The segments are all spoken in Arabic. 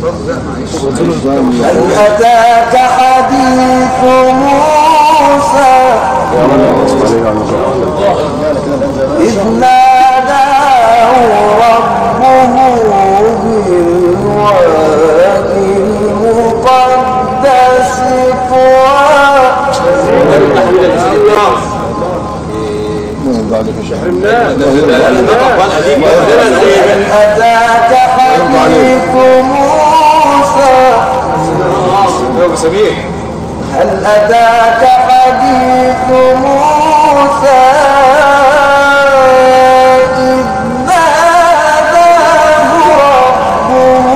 هل أتاك حديث موسى إذ ناداه ربه بالوادي المقدس طوى أتاك حديث موسى هل أتاك حديث موسى إذ ناداه ربه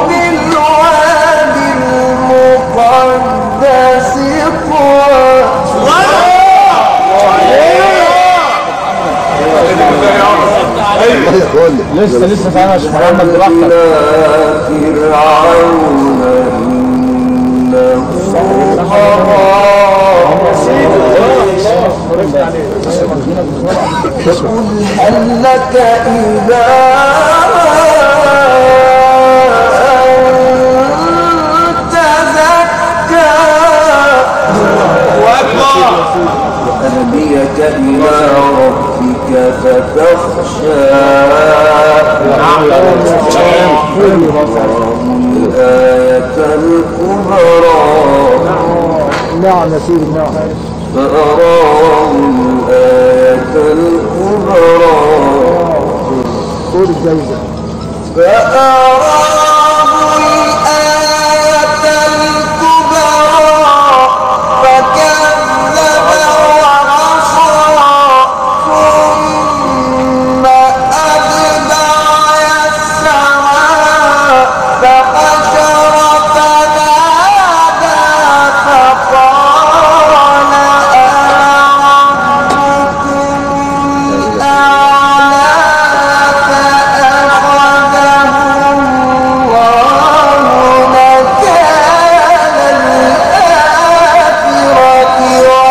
بالوادي المقدس طوى لسه فاهم يا شيخ محمد براحتك. فرعون إنه طغى قل هل لك إلى أن تزكى وأهديك إلى ربك فتخشى الآية الكبرى نعم يا سيدي نعم فأراه الآية الكبرى خذ الجايزة فأراه الآية الكبرى فكذب وعصى ثم أتبع يسعى فحشر فنادى فقال أربكم الأعلى فأخذه الله نكال الآخرة والأولى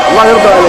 الله يرضى عليك.